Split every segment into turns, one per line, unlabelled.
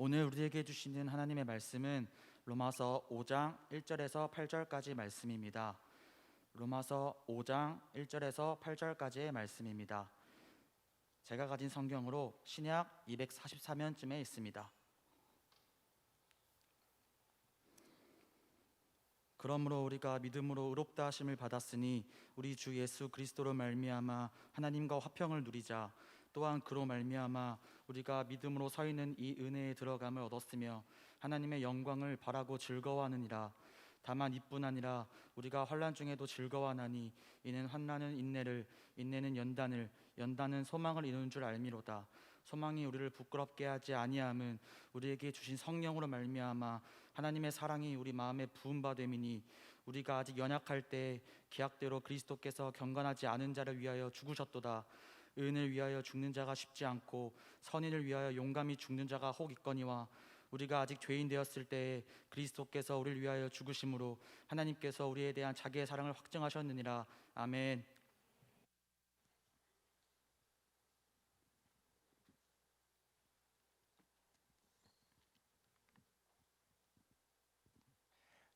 오늘 우리에게 주시는 하나님의 말씀은 로마서 5장 1절에서 8절까지 말씀입니다. 로마서 5장 1절에서 8절까지의 말씀입니다. 제가 가진 성경으로 신약 244면쯤에 있습니다. 그러므로 우리가 믿음으로 의롭다 하심을 받았으니 우리 주 예수 그리스도로 말미암아 하나님과 화평을 누리자. 또한 그로 말미암아 우리가 믿음으로 서 있는 이 은혜에 들어감을 얻었으며 하나님의 영광을 바라고 즐거워하느니라. 다만 이뿐 아니라 우리가 환난 중에도 즐거워하나니 이는 환난은 인내를, 인내는 연단을, 연단은 소망을 이루는 줄 알미로다. 소망이 우리를 부끄럽게 하지 아니함은 우리에게 주신 성령으로 말미암아 하나님의 사랑이 우리 마음에 부은 바 됨이니 우리가 아직 연약할 때 기약대로 그리스도께서 경건하지 않은 자를 위하여 죽으셨도다. 의인을 위하여 죽는 자가 쉽지 않고 선인을 위하여 용감히 죽는 자가 혹 있거니와 우리가 아직 죄인 되었을 때에 그리스도께서 우리를 위하여 죽으심으로 하나님께서 우리에 대한 자기의 사랑을 확증하셨느니라. 아멘.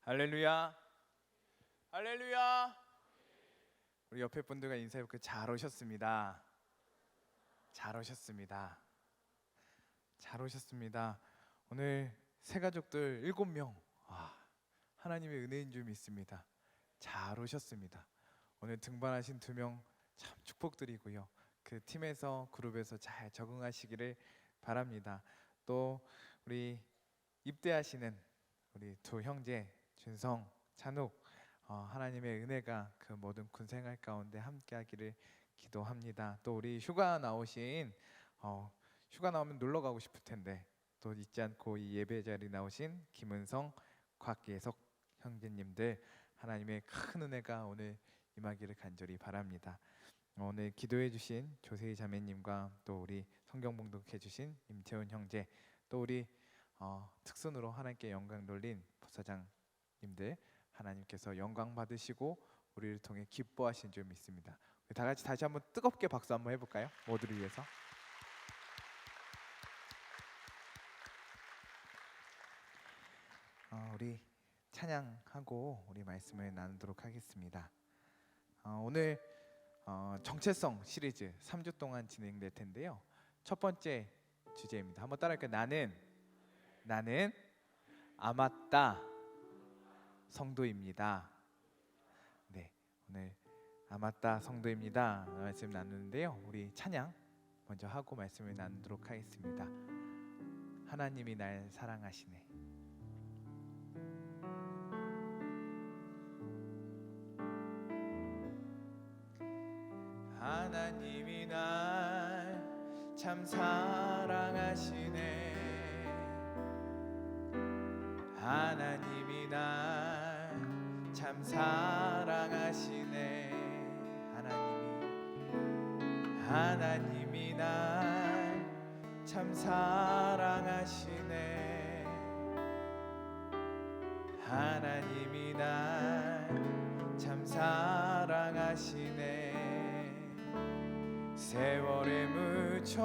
할렐루야, 할렐루야. 우리 옆에 분들과 인사해볼게요. 잘 오셨습니다. 잘 오셨습니다. 잘 오셨습니다. 오늘 새 가족들 7명, 하나님의 은혜인 줄 믿습니다. 잘 오셨습니다. 오늘 등반하신 2명 참 축복드리고요. 그 팀에서 그룹에서 잘 적응하시기를 바랍니다. 또 우리 입대하시는 우리 2 형제 준성, 찬욱, 하나님의 은혜가 그 모든 군생활 가운데 함께하기를 기도합니다. 또 우리 휴가 나오신 휴가 나오면 놀러 가고 싶을 텐데 또 잊지 않고 이 예배 자리 나오신 김은성, 곽예석 형제님들 하나님의 큰 은혜가 오늘 임하기를 간절히 바랍니다. 오늘 기도해 주신 조세희 자매님과 또 우리 성경 봉독해 주신 임채훈 형제, 또 우리 특순으로 하나님께 영광 돌린 부사장님들 하나님께서 영광 받으시고 우리를 통해 기뻐하신 줄 믿습니다. 다 같이 다시 한번 뜨겁게 박수 한번 해볼까요? 모두를 위해서. 우리 찬양하고 우리 말씀을 나누도록 하겠습니다. 오늘 정체성 시리즈 3주 동안 진행될 텐데요. 첫 번째 주제입니다. 한번 따라할까요? 나는 아마따 성도입니다. 네, 오늘 아마따 성도입니다 말씀 나누는데요. 우리 찬양 먼저 하고 말씀을 나누도록 하겠습니다. 하나님이 날 사랑하시네. 하나님이 날 참 사랑하시네. 하나님이 날 참 사랑하시네. 하나님이 날 참 사랑하시네. 하나님이 날 참 사랑하시네. 세월에 묻혀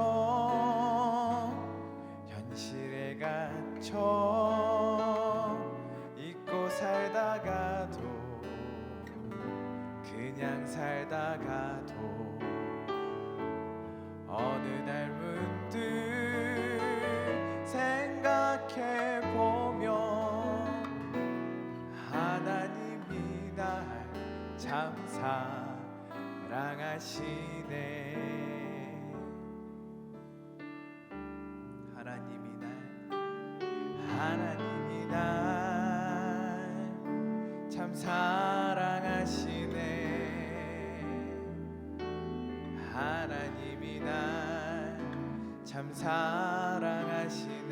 현실에 갇혀 잊고 살다가도 그냥 살다가도 어느 날 문득 생각해보면 하나님이 날 참 사랑하시네. 하나님이 날 참 사랑하시네. 하나님이 날 참 사랑하시네.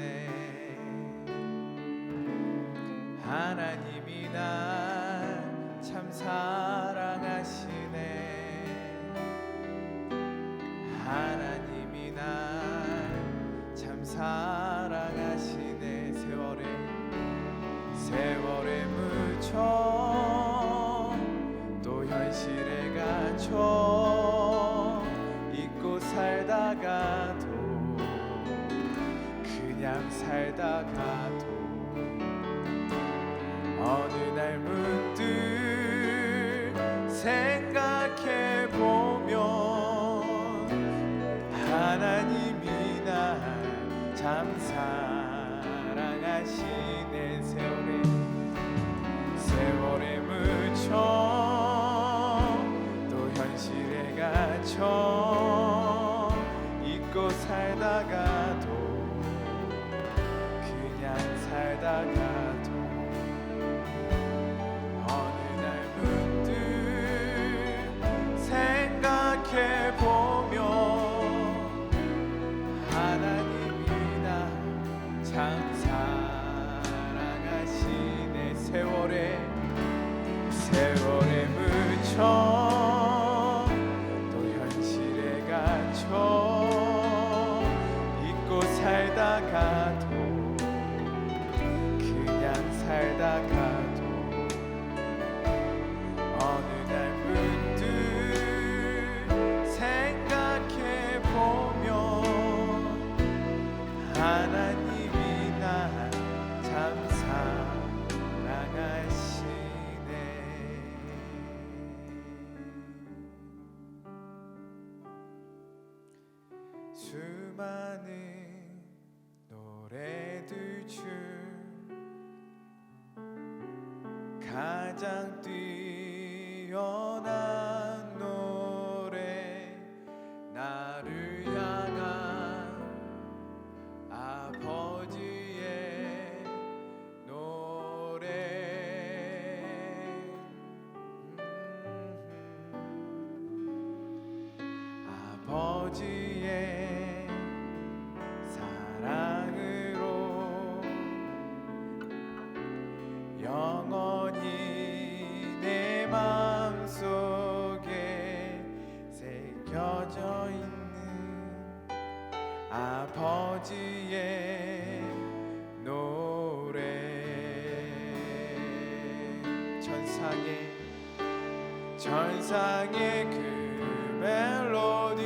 하나님이 날 참 사랑하시네. 하나님이 날 참 사랑하시네. 세월에 묻혀 또 현실에 갇혀 잊고 살다가도 그냥 살다가도 어느 날 문득 생각해보면 하나님이 날 참 사랑하시네. 세월에 묻혀 또 현실에 갇혀 잊고 살다가도 그냥 살다가도 어느 날 문득 생각해보면 하나님이 나 참 사랑하시네. 세월에 묻혀 또 현실에 갇혀 잊고 살다가도 그냥 살다가도 어느 날 문득 생각해보면 하나님이 나 참 사랑하시네. 수많은 노래들 중 가장 뛰어난 노래, 나를 향한 아버지의 노래. 아버지의 사랑으로 영원히 내 마음속에 새겨져 있는 아버지의 노래. 천상의 그 멜로디,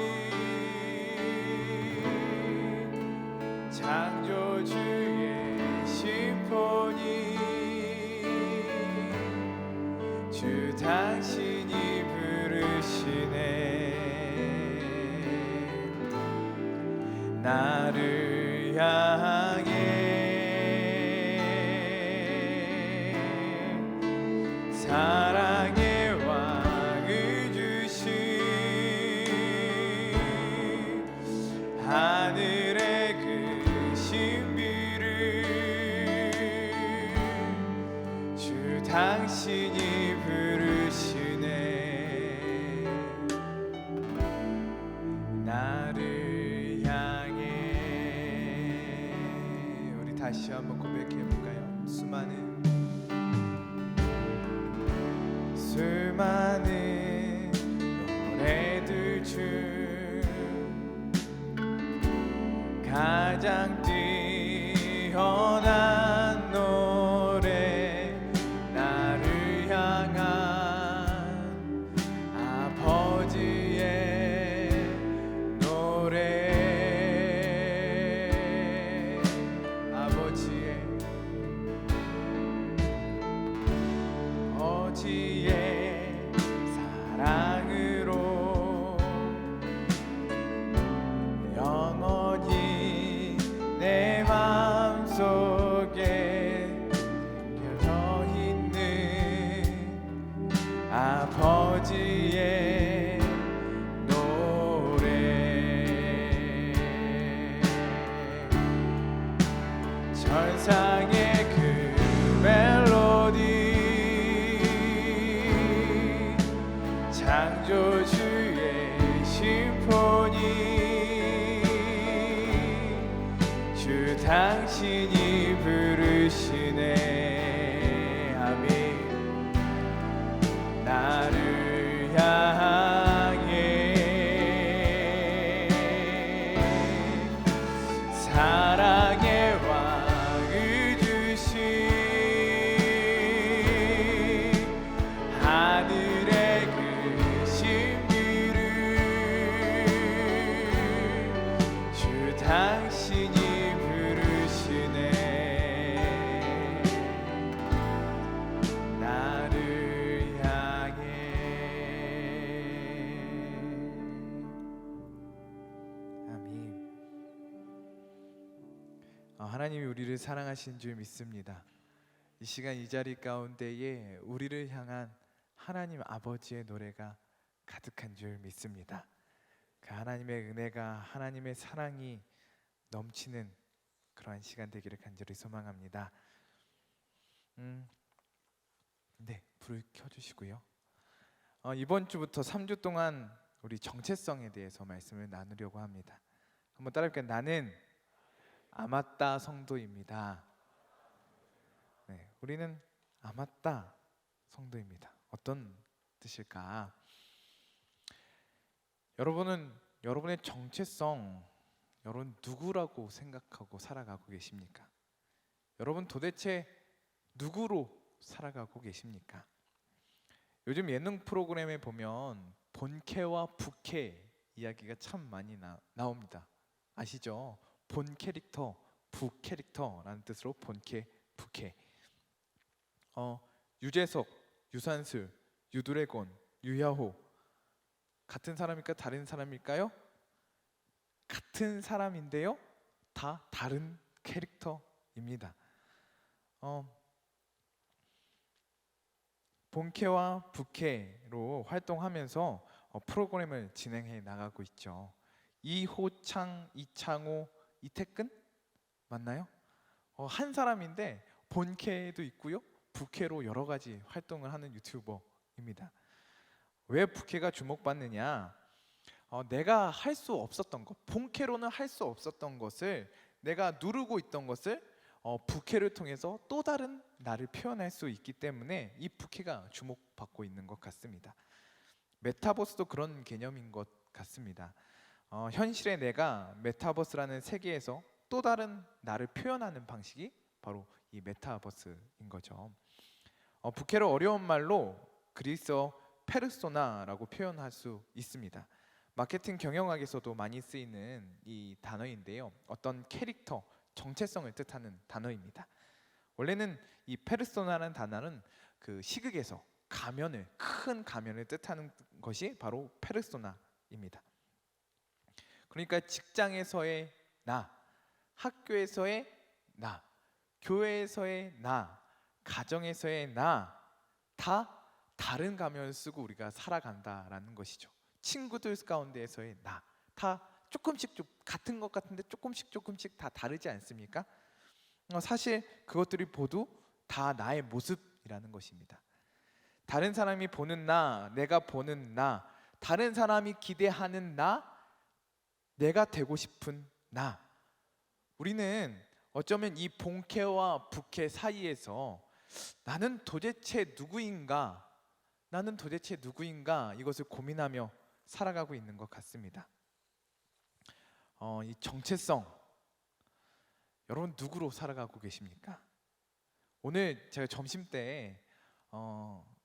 창조주의 심포니, 주 당신이 부르시네. 나를 향해 사랑의 왕을 주신 하늘의 그 신비를 주 당신이 부르시네. 나를 향해. 우리 다시 한번 고백해 볼까요? 수많은 노래들 중 가장 뛰어난 노래, 나를 향한 아버지의 노래. 아버지의 사랑으로 영원히 내 마음속에 숨겨져 있는 아버지의 노래. 천상의 그 멜로디, 창조주의 심포니, 주 당신이 부르시네. 아멘. 나를 향해 사랑의 왕을 주신 하늘의 그 신비를 주 당신이 부르시네. 하나님이 우리를 사랑하신 줄 믿습니다. 이 시간 이 자리 가운데에 우리를 향한 하나님 아버지의 노래가 가득한 줄 믿습니다. 그 하나님의 은혜가, 하나님의 사랑이 넘치는 그러한 시간 되기를 간절히 소망합니다. 네, 불을 켜주시고요. 이번 주부터 3주 동안 우리 정체성에 대해서 말씀을 나누려고 합니다. 한번 따라해볼까요? 나는 아마따 성도입니다. 네, 우리는 아마따 성도입니다. 어떤 뜻일까? 여러분은 여러분의 정체성, 여러분 누구라고 생각하고 살아가고 계십니까? 여러분 도대체 누구로 살아가고 계십니까? 요즘 예능 프로그램에 보면 본캐와 부캐 이야기가 참 많이 나옵니다. 아시죠? 본 캐릭터, 부 캐릭터라는 뜻으로 본캐, 부캐. 유재석, 유산슬, 유드래곤, 유야호 같은 사람일까 다른 사람일까요? 같은 사람인데요, 다 다른 캐릭터입니다. 본캐와 부캐로 활동하면서 프로그램을 진행해 나가고 있죠. 이호창, 이창호, 이태근 맞나요? 한 사람인데 본캐도 있고요, 부캐로 여러 가지 활동을 하는 유튜버입니다. 왜 부캐가 주목받느냐? 내가 할 수 없었던 것, 본캐로는 할 수 없었던 것을, 내가 누르고 있던 것을 부캐를 통해서 또 다른 나를 표현할 수 있기 때문에 이 부캐가 주목받고 있는 것 같습니다. 메타버스도 그런 개념인 것 같습니다. 현실의 내가 메타버스라는 세계에서 또 다른 나를 표현하는 방식이 바로 이 메타버스인 거죠. 부캐로 어려운 말로 그리스어 페르소나라고 표현할 수 있습니다. 마케팅 경영학에서도 많이 쓰이는 이 단어인데요, 어떤 캐릭터, 정체성을 뜻하는 단어입니다. 원래는 이 페르소나라는 단어는 그 시극에서 가면을, 큰 가면을 뜻하는 것이 바로 페르소나입니다. 그러니까 직장에서의 나, 학교에서의 나, 교회에서의 나, 가정에서의 나, 다 다른 가면을 쓰고 우리가 살아간다라는 것이죠. 친구들 가운데에서의 나, 다 조금씩 좀 같은 것 같은데 조금씩 다 다르지 않습니까? 사실 그것들이 모두 다 나의 모습이라는 것입니다. 다른 사람이 보는 나, 내가 보는 나, 다른 사람이 기대하는 나, 내가 되고 싶은 나. 우리는 어쩌면 이 본캐와 부캐 사이에서 나는 도대체 누구인가? 나는 도대체 누구인가? 이것을 고민하며 살아가고 있는 것 같습니다. 이 정체성, 여러분 누구로 살아가고 계십니까? 오늘 제가 점심 때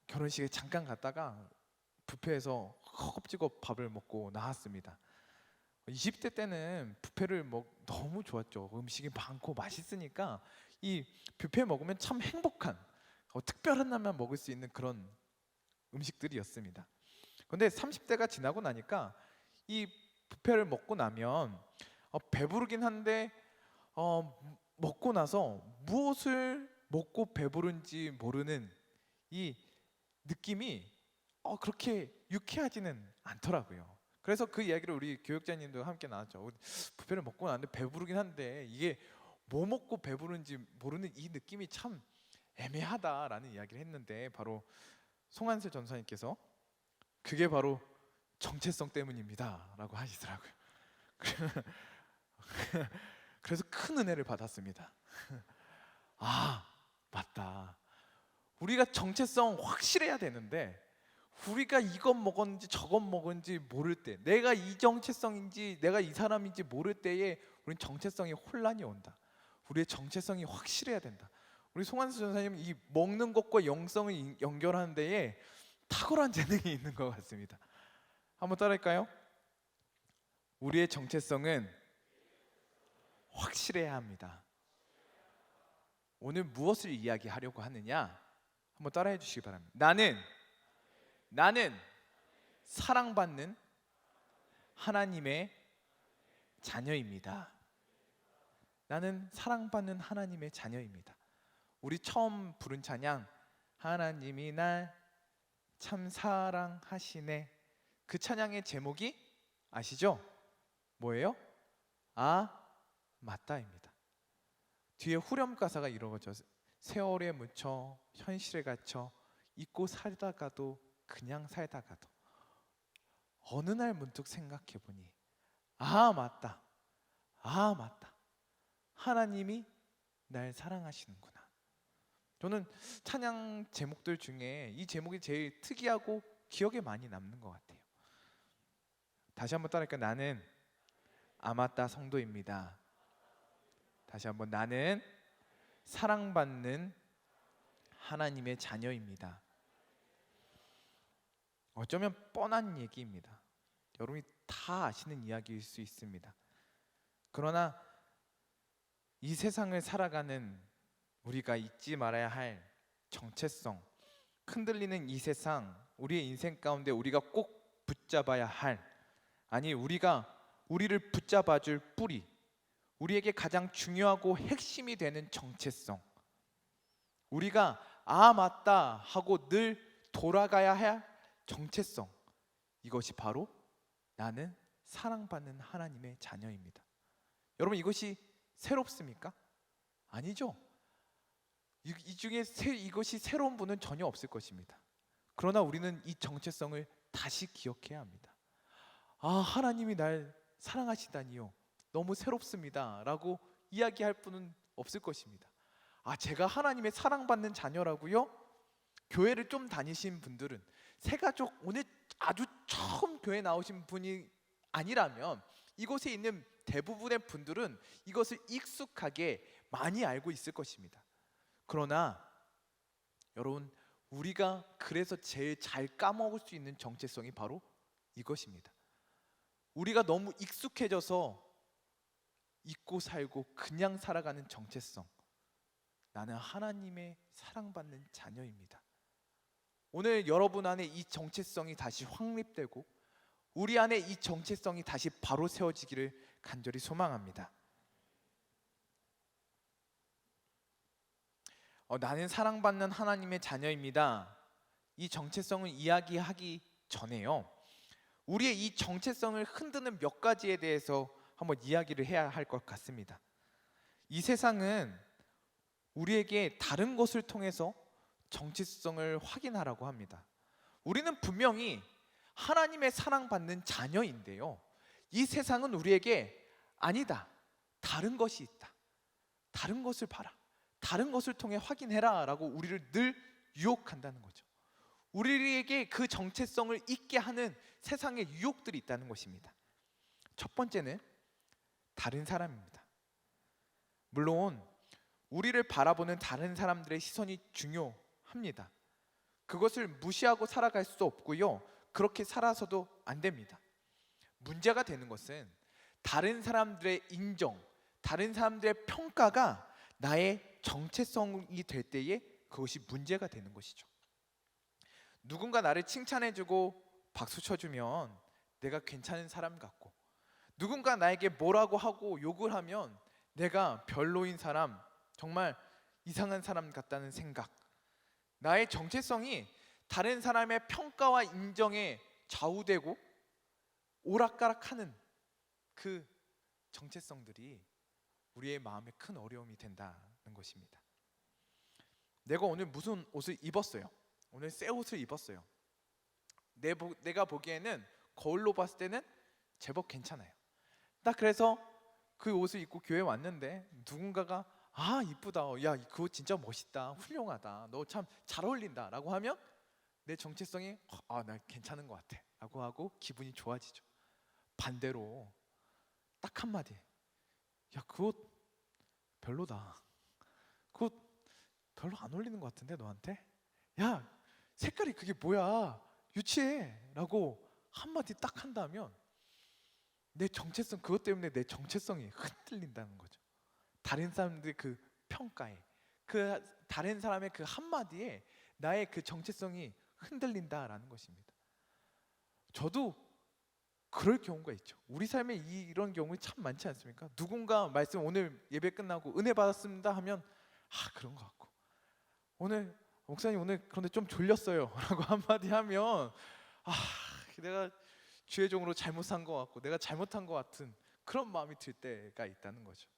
결혼식에 잠깐 갔다가 뷔페에서 허겁지겁 밥을 먹고 나왔습니다. 20대 때는 뷔페를 너무 좋았죠. 음식이 많고 맛있으니까 이 뷔페 먹으면 참 행복한, 특별한 날만 먹을 수 있는 그런 음식들이었습니다. 그런데 30대가 지나고 나니까 이 뷔페를 먹고 나면 배부르긴 한데 먹고 나서 무엇을 먹고 배부른지 모르는 이 느낌이 그렇게 유쾌하지는 않더라고요. 그래서 그 이야기를 우리 교육자님도 함께 나눴죠. 뷔페를 먹고 나는데 배부르긴 한데 이게 뭐 먹고 배부른지 모르는 이 느낌이 참 애매하다라는 이야기를 했는데, 바로 송한슬 전사님께서 그게 바로 정체성 때문입니다 라고 하시더라고요. 그래서 큰 은혜를 받았습니다. 아, 맞다. 우리가 정체성 확실해야 되는데 우리가 이것 먹었는지 저것 먹었는지 모를 때, 내가 이 정체성인지 내가 이 사람인지 모를 때에 우리는 정체성에 혼란이 온다. 우리의 정체성이 확실해야 된다. 우리 송한수 전사님은 이 먹는 것과 영성을 연결하는 데에 탁월한 재능이 있는 것 같습니다. 한번 따라할까요? 우리의 정체성은 확실해야 합니다. 오늘 무엇을 이야기하려고 하느냐? 한번 따라해 주시기 바랍니다. 나는 사랑받는 하나님의 자녀입니다. 나는 사랑받는 하나님의 자녀입니다. 우리 처음 부른 찬양, 하나님이 날 참 사랑하시네, 그 찬양의 제목이 아시죠? 뭐예요? 아 맞다입니다. 뒤에 후렴 가사가 이러죠. 세월에 묻혀 현실에 갇혀 잊고 살다가도 그냥 살다가도 어느 날 문득 생각해보니 아 맞다, 아 맞다, 하나님이 날 사랑하시는구나. 저는 찬양 제목들 중에 이 제목이 제일 특이하고 기억에 많이 남는 것 같아요. 다시 한번 따라할까요? 나는 아마따 성도입니다. 다시 한번, 나는 사랑받는 하나님의 자녀입니다. 어쩌면 뻔한 얘기입니다. 여러분이 다 아시는 이야기일 수 있습니다. 그러나 이 세상을 살아가는 우리가 잊지 말아야 할 정체성, 흔들리는 이 세상, 우리의 인생 가운데 우리가 꼭 붙잡아야 할, 아니 우리를 붙잡아줄 뿌리, 우리에게 가장 중요하고 핵심이 되는 정체성, 우리가 아 맞다 하고 늘 돌아가야 할 정체성, 이것이 바로 나는 사랑받는 하나님의 자녀입니다. 여러분, 이것이 새롭습니까? 아니죠. 이 중에 이것이 새로운 분은 전혀 없을 것입니다. 그러나 우리는 이 정체성을 다시 기억해야 합니다. 아, 하나님이 날 사랑하시다니요, 너무 새롭습니다 라고 이야기할 분은 없을 것입니다. 아, 제가 하나님의 사랑받는 자녀라고요? 교회를 좀 다니신 분들은, 새가족 오늘 아주 처음 교회 나오신 분이 아니라면 이곳에 있는 대부분의 분들은 이것을 익숙하게 많이 알고 있을 것입니다. 그러나 여러분, 우리가 그래서 제일 잘 까먹을 수 있는 정체성이 바로 이것입니다. 우리가 너무 익숙해져서 잊고 살고 그냥 살아가는 정체성, 나는 하나님의 사랑받는 자녀입니다. 오늘 여러분 안에 이 정체성이 다시 확립되고 우리 안에 이 정체성이 다시 바로 세워지기를 간절히 소망합니다. 나는 사랑받는 하나님의 자녀입니다. 이 정체성을 이야기하기 전에요, 우리의 이 정체성을 흔드는 몇 가지에 대해서 한번 이야기를 해야 할 것 같습니다. 이 세상은 우리에게 다른 것을 통해서 정체성을 확인하라고 합니다. 우리는 분명히 하나님의 사랑받는 자녀인데요, 이 세상은 우리에게 아니다, 다른 것이 있다, 다른 것을 봐라, 다른 것을 통해 확인해라 라고 우리를 늘 유혹한다는 거죠. 우리에게 그 정체성을 잊게 하는 세상의 유혹들이 있다는 것입니다. 첫 번째는 다른 사람입니다. 물론 우리를 바라보는 다른 사람들의 시선이 중요합니다. 그것을 무시하고 살아갈 수 없고요, 그렇게 살아서도 안 됩니다. 문제가 되는 것은 다른 사람들의 인정, 다른 사람들의 평가가 나의 정체성이 될 때에 그것이 문제가 되는 것이죠. 누군가 나를 칭찬해주고 박수 쳐주면 내가 괜찮은 사람 같고, 누군가 나에게 뭐라고 하고 욕을 하면 내가 별로인 사람, 정말 이상한 사람 같다는 생각, 나의 정체성이 다른 사람의 평가와 인정에 좌우되고 오락가락하는 그 정체성들이 우리의 마음에 큰 어려움이 된다는 것입니다. 내가 오늘 무슨 옷을 입었어요? 오늘 새 옷을 입었어요. 내가 보기에는 거울로 봤을 때는 제법 괜찮아요. 딱 그래서 그 옷을 입고 교회 왔는데 누군가가 아 이쁘다, 야 그 옷 진짜 멋있다, 훌륭하다, 너 참 잘 어울린다 라고 하면 내 정체성이 나 괜찮은 것 같아 라고 하고 기분이 좋아지죠. 반대로 딱 한마디, 야 그 옷 별로다, 그 옷 별로 안 어울리는 것 같은데 너한테, 야 색깔이 그게 뭐야, 유치해 라고 한마디 딱 한다면 내 정체성, 그것 때문에 내 정체성이 흔들린다는 거죠. 다른 사람들의 그 평가에, 그 다른 사람의 그 한마디에 나의 그 정체성이 흔들린다라는 것입니다. 저도 그럴 경우가 있죠. 우리 삶에 이런 경우 참 많지 않습니까? 누군가 말씀 오늘 예배 끝나고 은혜 받았습니다 하면 그런 것 같고, 오늘 목사님 오늘 그런데 좀 졸렸어요 라고 한마디 하면 내가 주의 종으로 잘못 산 것 같고 내가 잘못한 것 같은 그런 마음이 들 때가 있다는 거죠.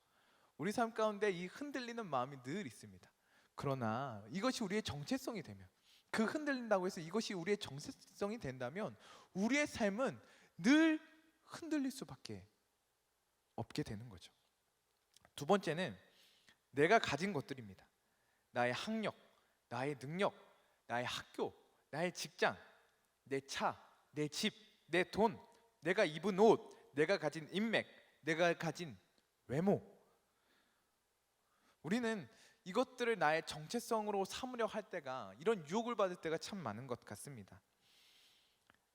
우리 삶 가운데 이 흔들리는 마음이 늘 있습니다. 그러나 이것이 우리의 정체성이 되면, 그 흔들린다고 해서 이것이 우리의 정체성이 된다면 우리의 삶은 늘 흔들릴 수밖에 없게 되는 거죠. 두 번째는 내가 가진 것들입니다. 나의 학력, 나의 능력, 나의 학교, 나의 직장, 내 차, 내 집, 내 돈, 내가 입은 옷, 내가 가진 인맥, 내가 가진 외모. 우리는 이것들을 나의 정체성으로 삼으려 할 때가, 이런 유혹을 받을 때가 참 많은 것 같습니다.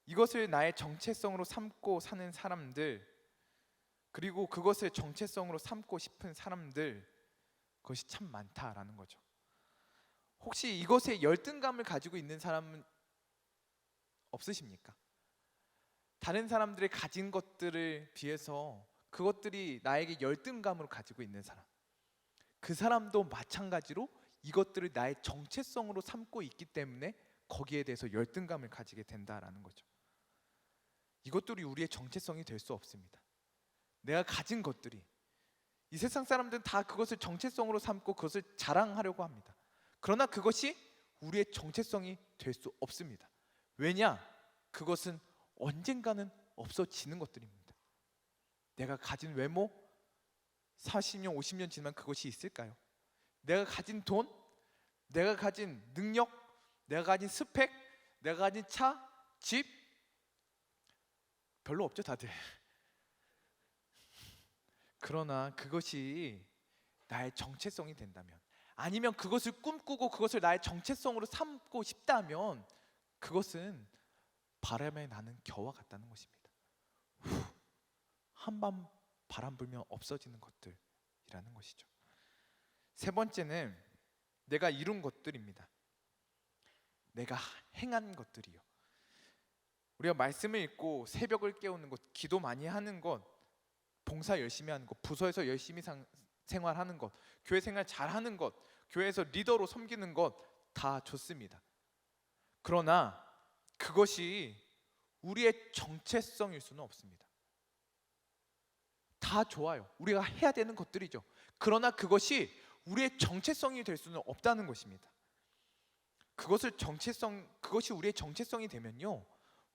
이것을 나의 정체성으로 삼고 사는 사람들, 그리고 그것을 정체성으로 삼고 싶은 사람들, 그것이 참 많다라는 거죠. 혹시 이것에 열등감을 가지고 있는 사람은 없으십니까? 다른 사람들이 가진 것들을 비해서 그것들이 나에게 열등감을 가지고 있는 사람, 그 사람도 마찬가지로 이것들을 나의 정체성으로 삼고 있기 때문에 거기에 대해서 열등감을 가지게 된다라는 거죠. 이것들이 우리의 정체성이 될 수 없습니다. 내가 가진 것들이, 이 세상 사람들은 다 그것을 정체성으로 삼고 그것을 자랑하려고 합니다. 그러나 그것이 우리의 정체성이 될 수 없습니다. 왜냐? 그것은 언젠가는 없어지는 것들입니다. 내가 가진 외모, 40년, 50년 지나면 그것이 있을까요? 내가 가진 돈, 내가 가진 능력, 내가 가진 스펙, 내가 가진 차, 집, 별로 없죠 다들. 그러나 그것이 나의 정체성이 된다면, 아니면 그것을 꿈꾸고 그것을 나의 정체성으로 삼고 싶다면, 그것은 바람에 나는 겨와 같다는 것입니다. 한밤 바람 불면 없어지는 것들이라는 것이죠. 세 번째는 내가 이룬 것들입니다. 내가 행한 것들이요. 우리가 말씀을 읽고 새벽을 깨우는 것, 기도 많이 하는 것, 봉사 열심히 하는 것, 부서에서 열심히 생활하는 것, 교회 생활 잘하는 것, 교회에서 리더로 섬기는 것 다 좋습니다. 그러나 그것이 우리의 정체성일 수는 없습니다. 다 좋아요. 우리가 해야 되는 것들이죠. 그러나 그것이 우리의 정체성이 될 수는 없다는 것입니다. 그것이 우리의 정체성이 되면요,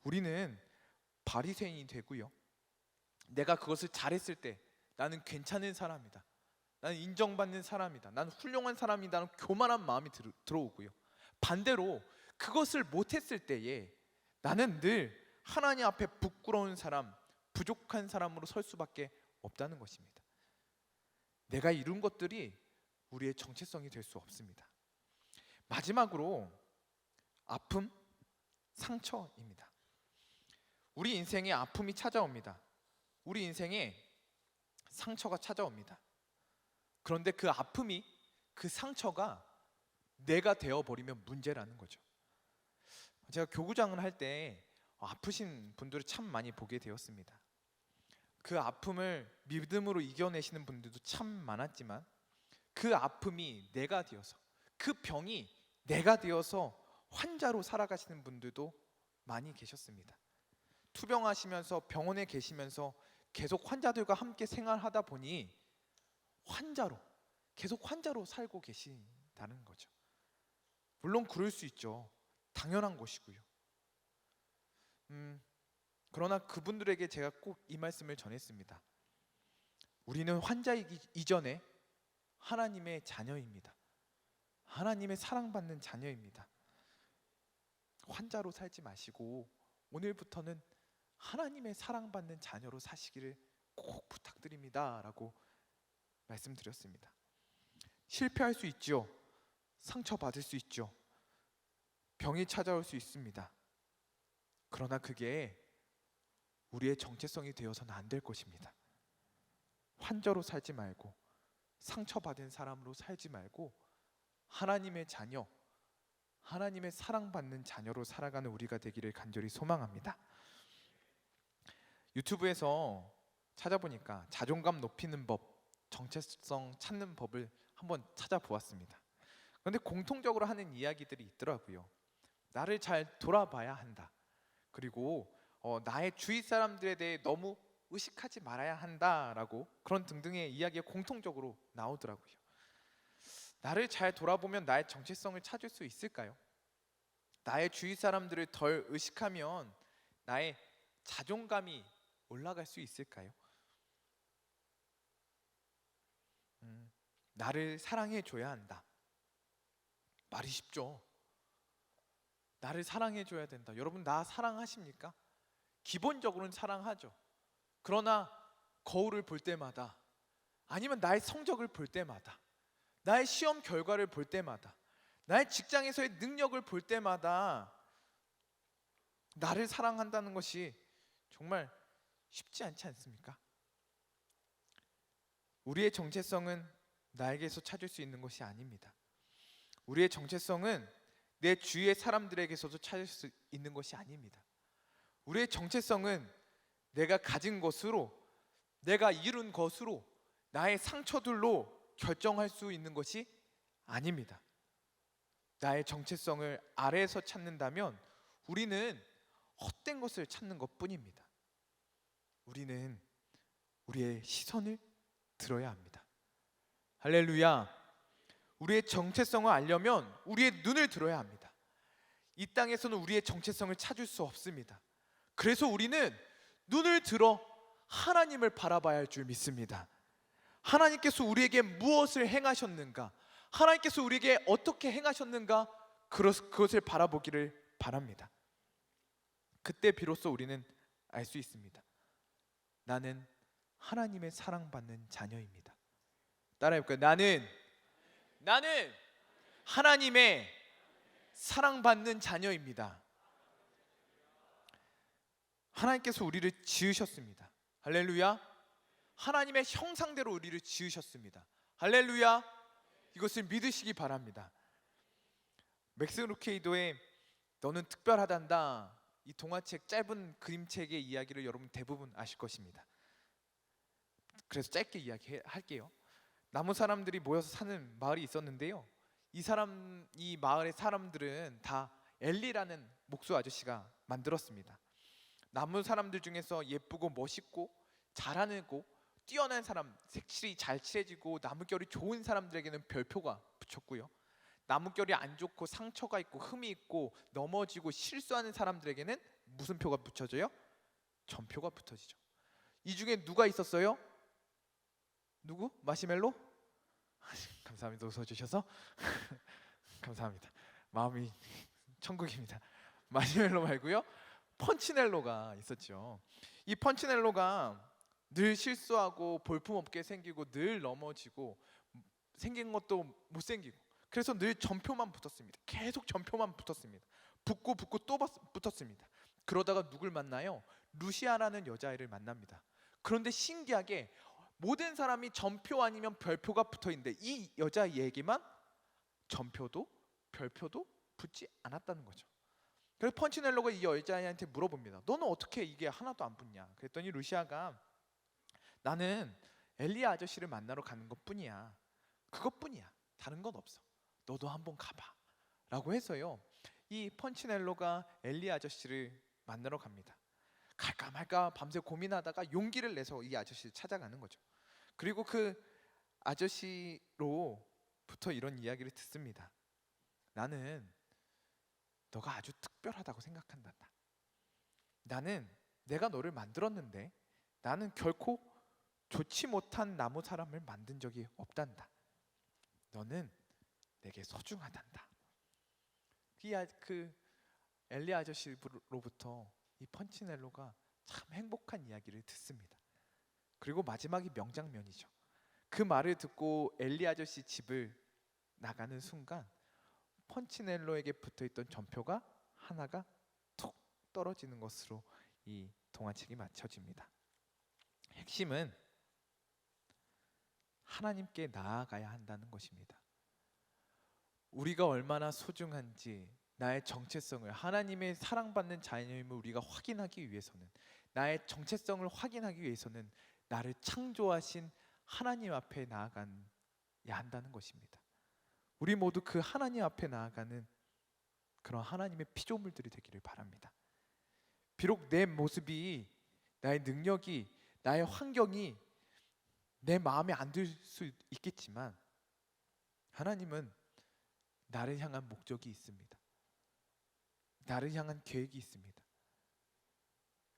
우리는 바리새인이 되고요, 내가 그것을 잘했을 때 나는 괜찮은 사람이다, 나는 인정받는 사람이다, 나는 훌륭한 사람이다는 교만한 마음이 들어오고요, 반대로 그것을 못했을 때에 나는 늘 하나님 앞에 부끄러운 사람, 부족한 사람으로 설 수밖에 없다는 것입니다. 내가 이룬 것들이 우리의 정체성이 될 수 없습니다. 마지막으로 아픔, 상처입니다. 우리 인생에 아픔이 찾아옵니다. 우리 인생에 상처가 찾아옵니다. 그런데 그 아픔이, 그 상처가 내가 되어버리면 문제라는 거죠. 제가 교구장을 할 때 아프신 분들을 참 많이 보게 되었습니다. 그 아픔을 믿음으로 이겨내시는 분들도 참 많았지만, 그 아픔이 내가 되어서, 그 병이 내가 되어서 환자로 살아가시는 분들도 많이 계셨습니다. 투병하시면서 병원에 계시면서 계속 환자들과 함께 생활하다 보니 계속 환자로 살고 계신다는 거죠. 물론 그럴 수 있죠. 당연한 것이고요. 그러나 그분들에게 제가 꼭 이 말씀을 전했습니다. 우리는 환자이기 이전에 하나님의 자녀입니다. 하나님의 사랑받는 자녀입니다. 환자로 살지 마시고 오늘부터는 하나님의 사랑받는 자녀로 사시기를 꼭 부탁드립니다 라고 말씀드렸습니다. 실패할 수 있죠. 상처받을 수 있죠. 병이 찾아올 수 있습니다. 그러나 그게 우리의 정체성이 되어서는 안 될 것입니다. 환자로 살지 말고, 상처받은 사람으로 살지 말고, 하나님의 자녀, 하나님의 사랑받는 자녀로 살아가는 우리가 되기를 간절히 소망합니다. 유튜브에서 찾아보니까 자존감 높이는 법, 정체성 찾는 법을 한번 찾아보았습니다. 그런데 공통적으로 하는 이야기들이 있더라고요. 나를 잘 돌아봐야 한다. 그리고 나의 주위 사람들에 대해 너무 의식하지 말아야 한다라고 그런 등등의 이야기가 공통적으로 나오더라고요. 나를 잘 돌아보면 나의 정체성을 찾을 수 있을까요? 나의 주위 사람들을 덜 의식하면 나의 자존감이 올라갈 수 있을까요? 나를 사랑해 줘야 한다. 말이 쉽죠. 나를 사랑해 줘야 된다. 여러분, 나 사랑하십니까? 기본적으로는 사랑하죠. 그러나 거울을 볼 때마다, 아니면 나의 성적을 볼 때마다, 나의 시험 결과를 볼 때마다, 나의 직장에서의 능력을 볼 때마다 나를 사랑한다는 것이 정말 쉽지 않지 않습니까? 우리의 정체성은 나에게서 찾을 수 있는 것이 아닙니다. 우리의 정체성은 내 주위의 사람들에게서도 찾을 수 있는 것이 아닙니다. 우리의 정체성은 내가 가진 것으로, 내가 이룬 것으로, 나의 상처들로 결정할 수 있는 것이 아닙니다. 나의 정체성을 아래에서 찾는다면 우리는 헛된 것을 찾는 것뿐입니다. 우리는 우리의 시선을 들어야 합니다. 할렐루야. 우리의 정체성을 알려면 우리의 눈을 들어야 합니다. 이 땅에서는 우리의 정체성을 찾을 수 없습니다. 그래서 우리는 눈을 들어 하나님을 바라봐야 할 줄 믿습니다. 하나님께서 우리에게 무엇을 행하셨는가, 하나님께서 우리에게 어떻게 행하셨는가, 그것을 바라보기를 바랍니다. 그때 비로소 우리는 알 수 있습니다. 나는 하나님의 사랑받는 자녀입니다. 따라해볼까요? 나는 하나님의 사랑받는 자녀입니다. 하나님께서 우리를 지으셨습니다. 할렐루야. 하나님의 형상대로 우리를 지으셨습니다. 할렐루야. 이것을 믿으시기 바랍니다. 맥스 루케이도의 너는 특별하단다, 이 동화책, 짧은 그림책의 이야기를 여러분 대부분 아실 것입니다. 그래서 짧게 이야기할게요. 나무 사람들이 모여서 사는 마을이 있었는데요. 이 마을의 사람들은 다 엘리라는 목수 아저씨가 만들었습니다. 나무 사람들 중에서 예쁘고 멋있고 잘하고 뛰어난 사람, 색칠이 잘 칠해지고 나무결이 좋은 사람들에게는 별표가 붙였고요. 나무결이 안 좋고 상처가 있고 흠이 있고 넘어지고 실수하는 사람들에게는 무슨 표가 붙여져요? 점표가 붙어지죠. 이 중에 누가 있었어요? 누구? 마시멜로? 감사합니다. 웃어주셔서 감사합니다. 마음이 천국입니다. 마시멜로 말고요, 펀치넬로가 있었죠. 이 펀치넬로가 늘 실수하고 볼품없게 생기고 늘 넘어지고 생긴 것도 못생기고, 그래서 늘 점표만 붙었습니다. 계속 점표만 붙었습니다. 붙고 또 붙었습니다. 그러다가 누굴 만나요? 루시아라는 여자아이를 만납니다. 그런데 신기하게 모든 사람이 점표 아니면 별표가 붙어있는데 이 여자아이에게만 점표도 별표도 붙지 않았다는 거죠. 그래서 펀치넬로가 이 여자아이한테 물어봅니다. 너는 어떻게 이게 하나도 안 붙냐? 그랬더니 루시아가 나는 엘리야 아저씨를 만나러 가는 것뿐이야. 그것뿐이야. 다른 건 없어. 너도 한번 가봐 라고 해서요, 이 펀치넬로가 엘리야 아저씨를 만나러 갑니다. 갈까 말까 밤새 고민하다가 용기를 내서 이 아저씨를 찾아가는 거죠. 그리고 그 아저씨로부터 이런 이야기를 듣습니다. 나는 너가 아주 특별하다고 생각한다. 나는 내가 너를 만들었는데 나는 결코 좋지 못한 나무 사람을 만든 적이 없단다. 너는 내게 소중하단다. 그 엘리 아저씨로부터 이 펀치넬로가 참 행복한 이야기를 듣습니다. 그리고 마지막이 명장면이죠. 그 말을 듣고 엘리 아저씨 집을 나가는 순간 펀치넬로에게 붙어있던 점표가 하나가 툭 떨어지는 것으로 이 동화책이 마쳐집니다. 핵심은 하나님께 나아가야 한다는 것입니다. 우리가 얼마나 소중한지, 나의 정체성을, 하나님의 사랑받는 자녀임을 우리가 확인하기 위해서는 나의 정체성을 확인하기 위해서는 나를 창조하신 하나님 앞에 나아가야 한다는 것입니다. 우리 모두 그 하나님 앞에 나아가는 그런 하나님의 피조물들이 되기를 바랍니다. 비록 내 모습이, 나의 능력이, 나의 환경이 내 마음에 안 들 수 있겠지만 하나님은 나를 향한 목적이 있습니다. 나를 향한 계획이 있습니다.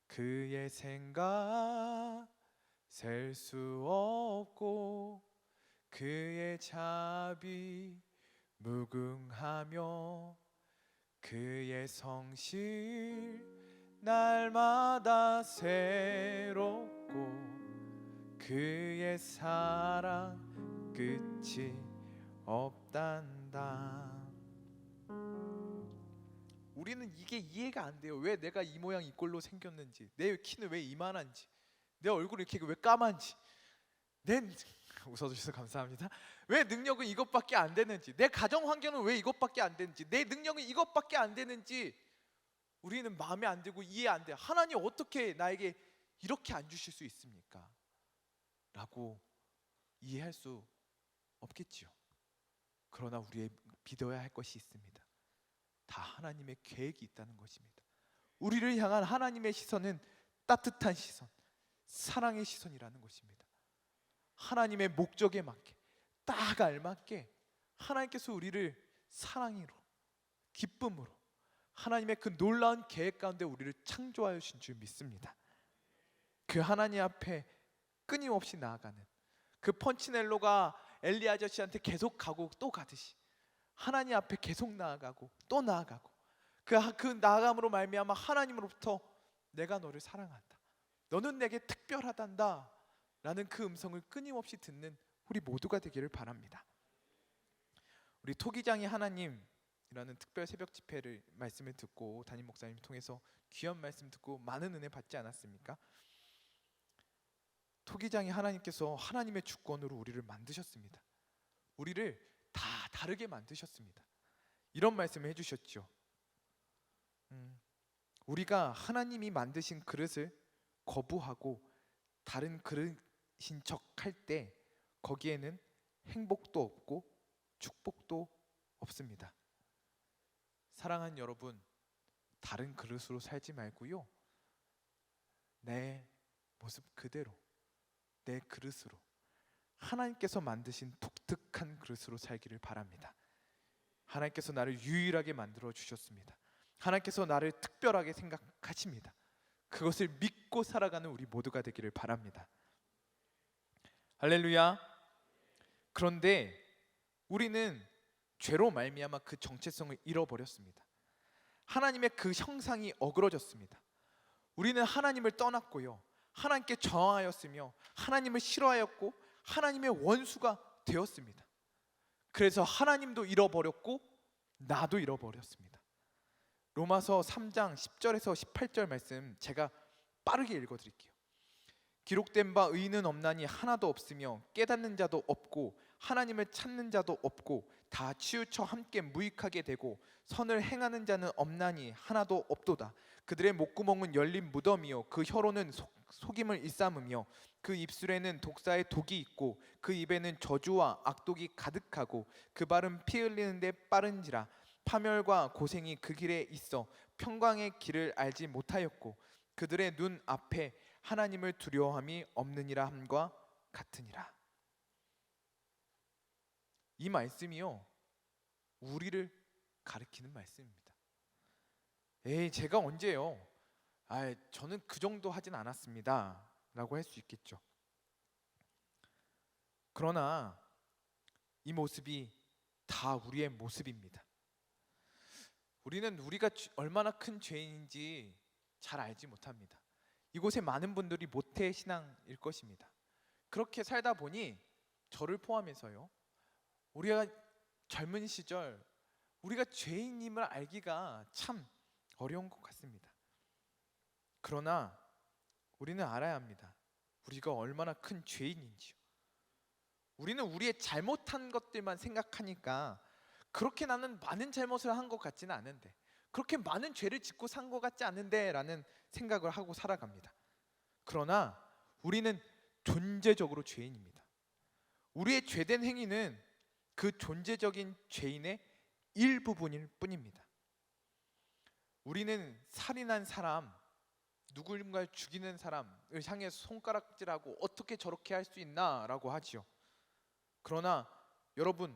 그의 생각 셀 수 없고 그의 자비 무궁하며 그의 성실 날마다 새롭고 그의 사랑 끝이 없단다. 우리는 이게 이해가 안 돼요. 왜 내가 이 모양 이 꼴로 생겼는지, 내 키는 왜 이만한지, 내 얼굴이 이렇게 왜 까만지, 웃어주셔서 감사합니다. 왜 능력은 이것밖에 안 되는지, 내 가정 환경은 왜 이것밖에 안 되는지, 내 능력은 이것밖에 안 되는지 우리는 마음에 안 들고 이해 안 돼. 하나님 어떻게 나에게 이렇게 안 주실 수 있습니까? 라고 이해할 수 없겠지요. 그러나 우리의 믿어야 할 것이 있습니다. 다 하나님의 계획이 있다는 것입니다. 우리를 향한 하나님의 시선은 따뜻한 시선, 사랑의 시선이라는 것입니다. 하나님의 목적에 맞게, 딱 알맞게 하나님께서 우리를 사랑으로, 기쁨으로, 하나님의 그 놀라운 계획 가운데 우리를 창조하여 주신 줄 믿습니다. 그 하나님 앞에 끊임없이 나아가는 그 펀치넬로가 엘리 아저씨한테 계속 가고 또 가듯이 하나님 앞에 계속 나아가고 또 나아가고 그 나아감으로 말미암아 하나님으로부터 내가 너를 사랑한다, 너는 내게 특별하단다 라는 그 음성을 끊임없이 듣는 우리 모두가 되기를 바랍니다. 우리 토기장이 하나님이라는 특별 새벽 집회를 말씀을 듣고 담임 목사님 통해서 귀한 말씀 듣고 많은 은혜 받지 않았습니까? 토기장이 하나님께서 하나님의 주권으로 우리를 만드셨습니다. 우리를 다 다르게 만드셨습니다. 이런 말씀을 해주셨죠. 우리가 하나님이 만드신 그릇을 거부하고 다른 그릇인 척 할 때 거기에는 행복도 없고 축복도 없습니다. 사랑하는 여러분, 다른 그릇으로 살지 말고요, 내 모습 그대로, 내 그릇으로, 하나님께서 만드신 독특한 그릇으로 살기를 바랍니다. 하나님께서 나를 유일하게 만들어 주셨습니다. 하나님께서 나를 특별하게 생각하십니다. 그것을 믿고 살아가는 우리 모두가 되기를 바랍니다. 할렐루야. 그런데 우리는 죄로 말미암아 그 정체성을 잃어버렸습니다. 하나님의 그 형상이 어그러졌습니다. 우리는 하나님을 떠났고요, 하나님께 저항하였으며 하나님을 싫어하였고 하나님의 원수가 되었습니다. 그래서 하나님도 잃어버렸고 나도 잃어버렸습니다. 로마서 3장 10절에서 18절 말씀 제가 빠르게 읽어드릴게요. 기록된 바 의인은 없나니 하나도 없으며 깨닫는 자도 없고 하나님을 찾는 자도 없고 다 치우쳐 함께 무익하게 되고 선을 행하는 자는 없나니 하나도 없도다. 그들의 목구멍은 열린 무덤이요 그 혀로는 속임을 일삼으며 그 입술에는 독사의 독이 있고 그 입에는 저주와 악독이 가득하고 그 발은 피 흘리는데 빠른지라. 파멸과 고생이 그 길에 있어 평강의 길을 알지 못하였고 그들의 눈 앞에 하나님을 두려워함이 없느니라 함과 같으니라. 이 말씀이요, 우리를 가리키는 말씀입니다. 제가 언제요? 저는 그 정도 하진 않았습니다 라고 할 수 있겠죠. 그러나 이 모습이 다 우리의 모습입니다. 우리는 우리가 얼마나 큰 죄인인지 잘 알지 못합니다. 이곳에 많은 분들이 모태 신앙일 것입니다. 그렇게 살다 보니 저를 포함해서요, 우리가 젊은 시절 우리가 죄인임을 알기가 참 어려운 것 같습니다. 그러나 우리는 알아야 합니다. 우리가 얼마나 큰 죄인인지요. 우리는 우리의 잘못한 것들만 생각하니까 그렇게 나는 많은 잘못을 한 것 같지는 않은데, 그렇게 많은 죄를 짓고 산 것 같지 않은데 라는 생각을 하고 살아갑니다. 그러나 우리는 존재적으로 죄인입니다. 우리의 죄된 행위는 그 존재적인 죄인의 일부분일 뿐입니다. 우리는 살인한 사람, 누군가를 죽이는 사람을 향해 손가락질하고 어떻게 저렇게 할 수 있나 라고 하지요. 그러나 여러분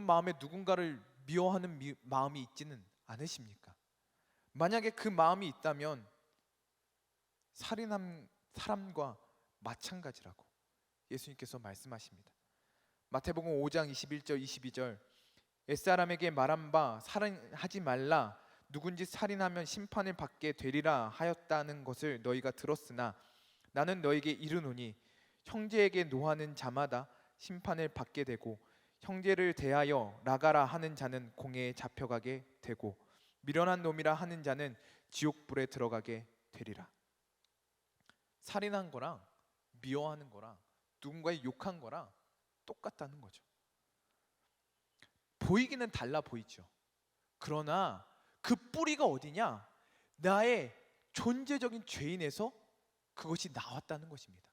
마음에 누군가를 미워하는 마음이 있지는 않으십니까? 만약에 그 마음이 있다면 살인한 사람과 마찬가지라고 예수님께서 말씀하십니다. 마태복음 5장 21절 22절 옛사람에게 말한 바 살인하지 말라 누군지 살인하면 심판을 받게 되리라 하였다는 것을 너희가 들었으나 나는 너희에게 이르노니 형제에게 노하는 자마다 심판을 받게 되고 형제를 대하여 나가라 하는 자는 공회에 잡혀가게 되고 미련한 놈이라 하는 자는 지옥불에 들어가게 되리라. 살인한 거랑 미워하는 거랑 누군가의 욕한 거랑 똑같다는 거죠. 보이기는 달라 보이죠. 그러나 그 뿌리가 어디냐? 나의 존재적인 죄인에서 그것이 나왔다는 것입니다.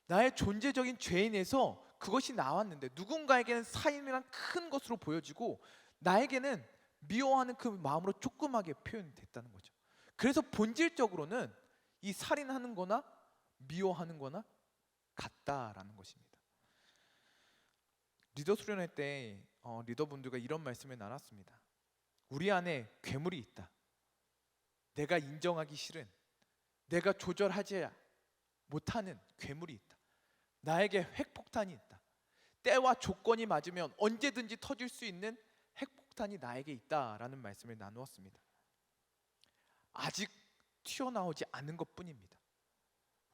나의 존재적인 죄인에서 그것이 나왔는데 누군가에게는 살인이란 큰 것으로 보여지고 나에게는 미워하는 그 마음으로 조그맣게 표현됐다는 거죠. 그래서 본질적으로는 이 살인하는 거나 미워하는 거나 같다라는 것입니다. 리더 수련회 때 리더분들과 이런 말씀을 나눴습니다. 우리 안에 괴물이 있다. 내가 인정하기 싫은, 내가 조절하지 못하는 괴물이 있다. 나에게 핵폭탄이 있다. 때와 조건이 맞으면 언제든지 터질 수 있는 핵폭탄이 나에게 있다라는 말씀을 나누었습니다. 아직 튀어나오지 않은 것뿐입니다.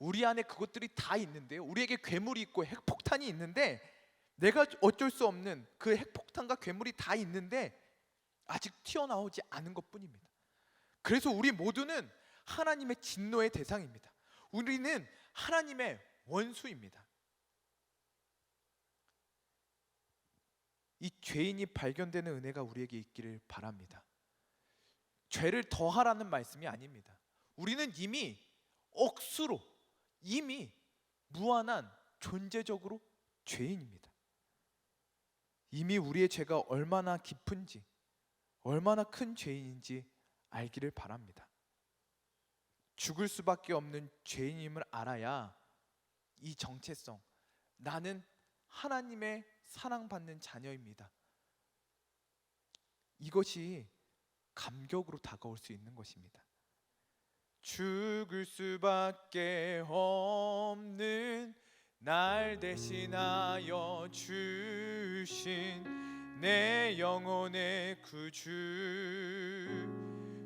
우리 안에 그것들이 다 있는데요. 우리에게 괴물이 있고 핵폭탄이 있는데 내가 어쩔 수 없는 그 핵폭탄과 괴물이 다 있는데 아직 튀어나오지 않은 것뿐입니다. 그래서 우리 모두는 하나님의 진노의 대상입니다. 우리는 하나님의 원수입니다. 이 죄인이 발견되는 은혜가 우리에게 있기를 바랍니다. 죄를 더하라는 말씀이 아닙니다. 우리는 이미 억수로 이미 무한한 존재적으로 죄인입니다. 이미 우리의 죄가 얼마나 깊은지 얼마나 큰 죄인인지 알기를 바랍니다. 죽을 수밖에 없는 죄인임을 알아야 이 정체성, 나는 하나님의 사랑받는 자녀입니다. 이것이 감격으로 다가올 수 있는 것입니다. 죽을 수밖에 없는 날 대신하여 주신 내 영혼의 구주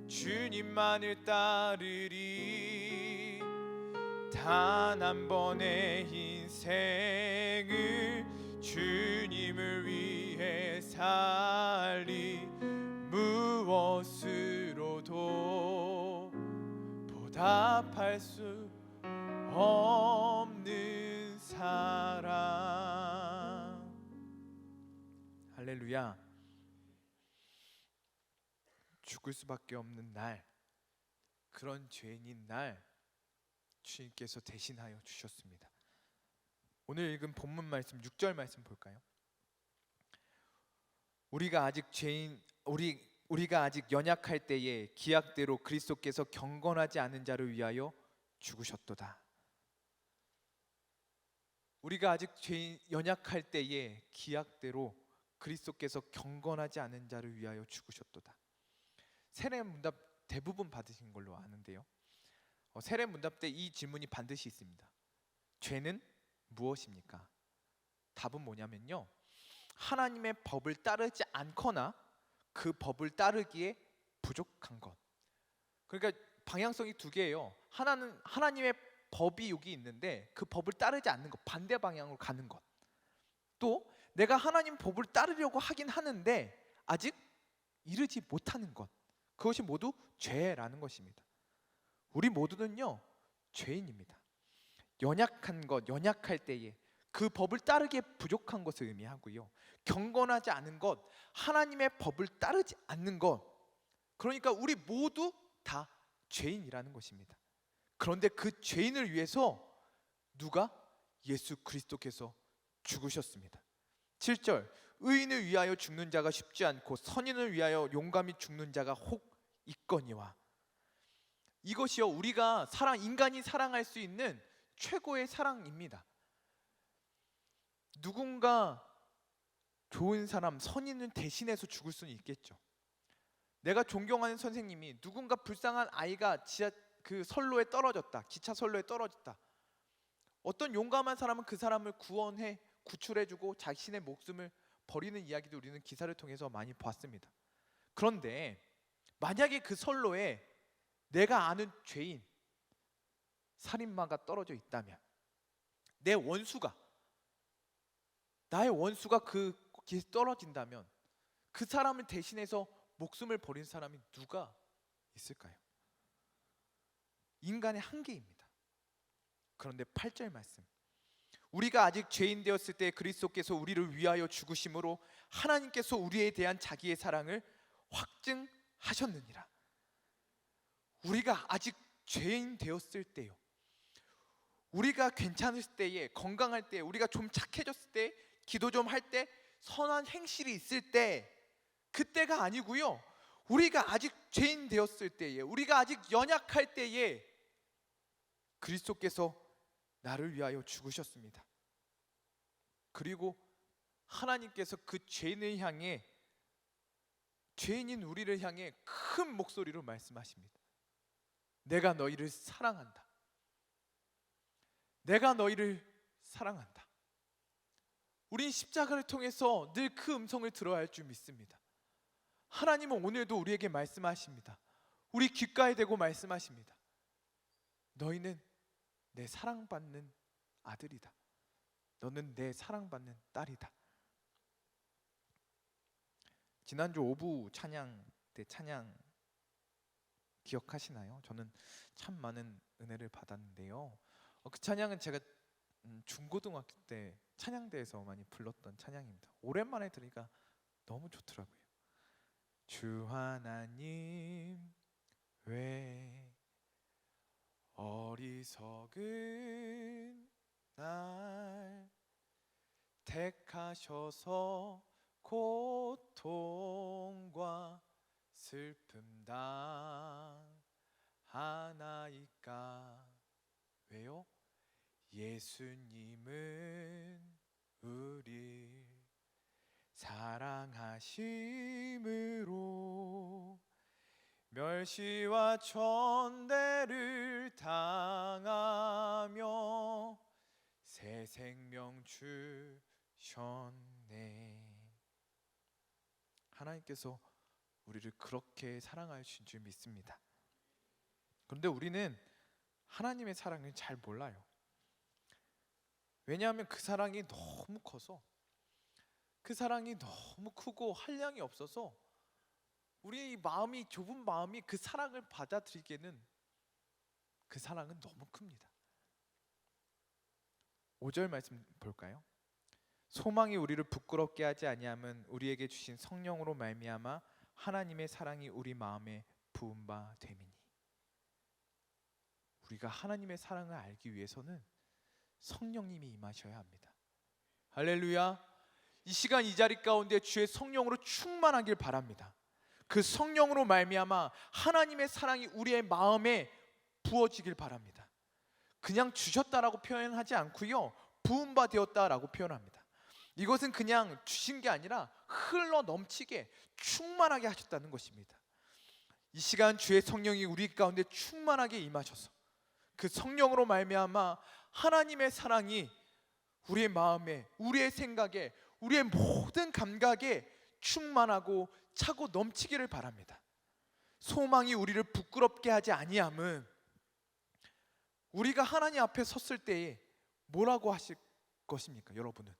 주님만을 따르리 단 한 번의 인생을 주님을 위해 살리 무엇으로도 보답할 수 없는 사랑. 할렐루야. 죽을 수밖에 없는 날, 그런 죄인인 날 주님께서 대신하여 주셨습니다. 오늘 읽은 본문 말씀 6절 말씀 볼까요? 우리가 아직 연약할 때에 기약대로 그리스도께서 경건하지 않은 자를 위하여 죽으셨도다. 우리가 아직 연약할 때에 기약대로 그리스도께서 경건하지 않은 자를 위하여 죽으셨도다. 세례 문답 대부분 받으신 걸로 아는데요. 세례 문답 때 이 질문이 반드시 있습니다. 죄는 무엇입니까? 답은 뭐냐면요, 하나님의 법을 따르지 않거나 그 법을 따르기에 부족한 것. 그러니까 방향성이 두 개예요. 하나는 하나님의 법이 여기 있는데 그 법을 따르지 않는 것, 반대 방향으로 가는 것. 또 내가 하나님 법을 따르려고 하긴 하는데 아직 이르지 못하는 것, 그것이 모두 죄라는 것입니다. 우리 모두는요 죄인입니다. 연약한 것, 연약할 때에 그 법을 따르기에 부족한 것을 의미하고요, 경건하지 않은 것, 하나님의 법을 따르지 않는 것, 그러니까 우리 모두 다 죄인이라는 것입니다. 그런데 그 죄인을 위해서 누가? 예수 그리스도께서 죽으셨습니다. 7절, 의인을 위하여 죽는 자가 쉽지 않고 선인을 위하여 용감히 죽는 자가 혹 있거니와. 이것이요, 우리가 인간이 사랑할 수 있는 최고의 사랑입니다. 누군가 좋은 사람, 선인은 대신해서 죽을 수는 있겠죠. 내가 존경하는 선생님이 누군가 불쌍한 아이가 그 선로에 떨어졌다, 기차 선로에 떨어졌다. 어떤 용감한 사람은 그 사람을 구원해 구출해주고 자신의 목숨을 버리는 이야기도 우리는 기사를 통해서 많이 봤습니다. 그런데 만약에 그 선로에 내가 아는 죄인, 살인마가 떨어져 있다면, 나의 원수가 그 길에 떨어진다면 그 사람을 대신해서 목숨을 버린 사람이 누가 있을까요? 인간의 한계입니다. 그런데 8절 말씀, 우리가 아직 죄인 되었을 때 그리스도께서 우리를 위하여 죽으심으로 하나님께서 우리에 대한 자기의 사랑을 확증하셨느니라. 우리가 아직 죄인 되었을 때요, 우리가 괜찮을 때에, 건강할 때, 우리가 좀 착해졌을 때, 기도 좀 할 때, 선한 행실이 있을 때, 그때가 아니고요, 우리가 아직 죄인 되었을 때에, 우리가 아직 연약할 때에 그리스도께서 나를 위하여 죽으셨습니다. 그리고 하나님께서 그 죄인을 향해, 죄인인 우리를 향해 큰 목소리로 말씀하십니다. 내가 너희를 사랑한다. 내가 너희를 사랑한다. 우린 십자가를 통해서 늘 그 음성을 들어야 할 줄 믿습니다. 하나님은 오늘도 우리에게 말씀하십니다. 우리 귓가에 대고 말씀하십니다. 너희는 내 사랑받는 아들이다. 너는 내 사랑받는 딸이다. 지난주 오부 찬양 때 찬양 기억하시나요? 저는 참 많은 은혜를 받았는데요. 그 찬양은 제가 중고등학교 때 찬양대에서 많이 불렀던 찬양입니다. 오랜만에 들으니까 너무 좋더라고요. 주 하나님 왜 어리석은 날 택하셔서 고통과 슬픔 당하나이까. 왜요? 예수님은 우리 사랑하심으로 멸시와 천대를 당하며 새 생명 주셨네. 하나님께서 우리를 그렇게 사랑하신 줄 믿습니다. 그런데 우리는 하나님의 사랑을 잘 몰라요. 왜냐하면 그 사랑이 너무 커서, 그 사랑이 너무 크고 한량이 없어서 우리 마음이, 좁은 마음이 그 사랑을 받아들이기에는, 그 사랑은 너무 큽니다. 5절 말씀 볼까요? 소망이 우리를 부끄럽게 하지 아니함은 우리에게 주신 성령으로 말미암아 하나님의 사랑이 우리 마음에 부은 바 됨이니. 우리가 하나님의 사랑을 알기 위해서는 성령님이 임하셔야 합니다. 할렐루야. 이 시간 이 자리 가운데 주의 성령으로 충만하길 바랍니다. 그 성령으로 말미암아 하나님의 사랑이 우리의 마음에 부어지길 바랍니다. 그냥 주셨다라고 표현하지 않고요, 부은 바 되었다라고 표현합니다. 이것은 그냥 주신 게 아니라 흘러 넘치게 충만하게 하셨다는 것입니다. 이 시간 주의 성령이 우리 가운데 충만하게 임하셔서 그 성령으로 말미암아 하나님의 사랑이 우리의 마음에, 우리의 생각에, 우리의 모든 감각에 충만하고 차고 넘치기를 바랍니다. 소망이 우리를 부끄럽게 하지 아니함은 우리가 하나님 앞에 섰을 때에 뭐라고 하실 것입니까? 여러분은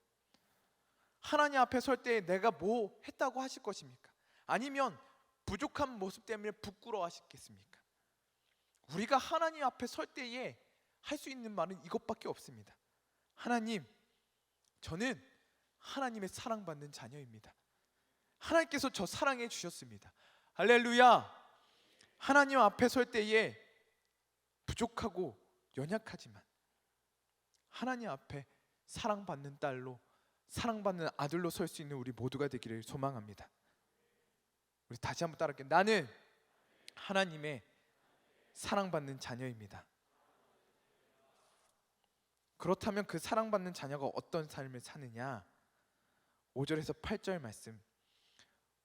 하나님 앞에 설 때에 내가 뭐 했다고 하실 것입니까? 아니면 부족한 모습 때문에 부끄러워하시겠습니까? 우리가 하나님 앞에 설 때에 할 수 있는 말은 이것밖에 없습니다. 하나님, 저는 하나님의 사랑받는 자녀입니다. 하나님께서 저 사랑해 주셨습니다. 할렐루야. 하나님 앞에 설 때에 부족하고 연약하지만 하나님 앞에 사랑받는 딸로, 사랑받는 아들로 설 수 있는 우리 모두가 되기를 소망합니다. 우리 다시 한번 따라할게요. 나는 하나님의 사랑받는 자녀입니다. 그렇다면 그 사랑받는 자녀가 어떤 삶을 사느냐? 5절에서 8절 말씀,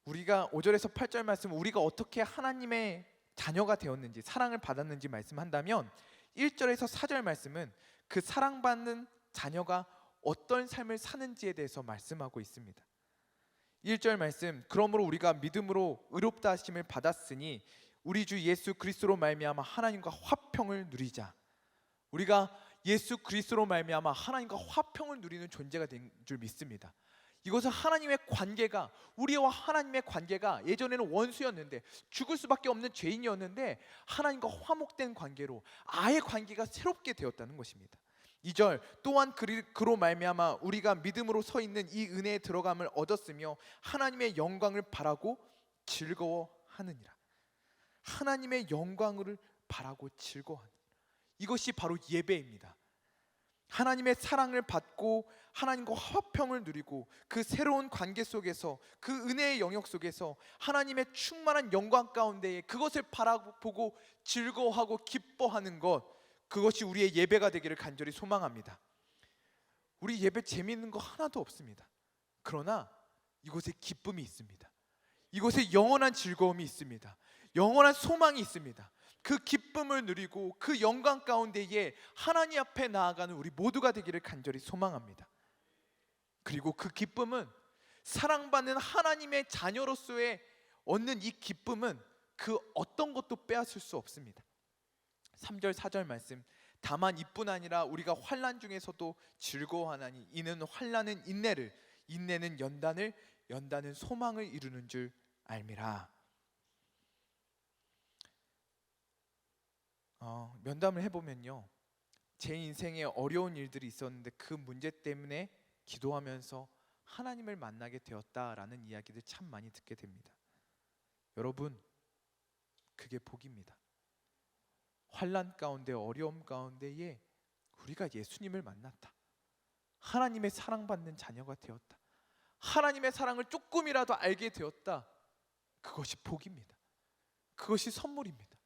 우리가 5절에서 8절 말씀, 우리가 어떻게 하나님의 자녀가 되었는지, 사랑을 받았는지 말씀한다면 1절에서 4절 말씀은 그 사랑받는 자녀가 어떤 삶을 사는지에 대해서 말씀하고 있습니다. 1절 말씀, 그러므로 우리가 믿음으로 의롭다 하심을 받았으니 우리 주 예수 그리스도로 말미암아 하나님과 화평을 누리자. 우리가 예수 그리스도로 말미암아 하나님과 화평을 누리는 존재가 된 줄 믿습니다. 이것은 하나님의 관계가, 우리와 하나님의 관계가 예전에는 원수였는데, 죽을 수밖에 없는 죄인이었는데 하나님과 화목된 관계로 아예 관계가 새롭게 되었다는 것입니다. 2절, 또한 그로 말미암아 우리가 믿음으로 서 있는 이 은혜에 들어감을 얻었으며 하나님의 영광을 바라고 즐거워하느니라. 하나님의 영광을 바라고 즐거워하느니라. 이것이 바로 예배입니다. 하나님의 사랑을 받고 하나님과 화평을 누리고 그 새로운 관계 속에서, 그 은혜의 영역 속에서 하나님의 충만한 영광 가운데에 그것을 바라보고 즐거워하고 기뻐하는 것, 그것이 우리의 예배가 되기를 간절히 소망합니다. 우리 예배 재미있는 거 하나도 없습니다. 그러나 이곳에 기쁨이 있습니다. 이곳에 영원한 즐거움이 있습니다. 영원한 소망이 있습니다. 그 기쁨을 누리고 그 영광 가운데에 하나님 앞에 나아가는 우리 모두가 되기를 간절히 소망합니다. 그리고 그 기쁨은, 사랑받는 하나님의 자녀로서의 얻는 이 기쁨은 그 어떤 것도 빼앗을 수 없습니다. 3절 4절 말씀, 다만 이뿐 아니라 우리가 환난 중에서도 즐거워하나니 이는 환난은 인내를, 인내는 연단을, 연단은 소망을 이루는 줄 알미라. 면담을 해보면요, 제 인생에 어려운 일들이 있었는데 그 문제 때문에 기도하면서 하나님을 만나게 되었다라는 이야기들 참 많이 듣게 됩니다. 여러분, 그게 복입니다. 환난 가운데, 어려움 가운데에 우리가 예수님을 만났다, 하나님의 사랑받는 자녀가 되었다, 하나님의 사랑을 조금이라도 알게 되었다, 그것이 복입니다. 그것이 선물입니다.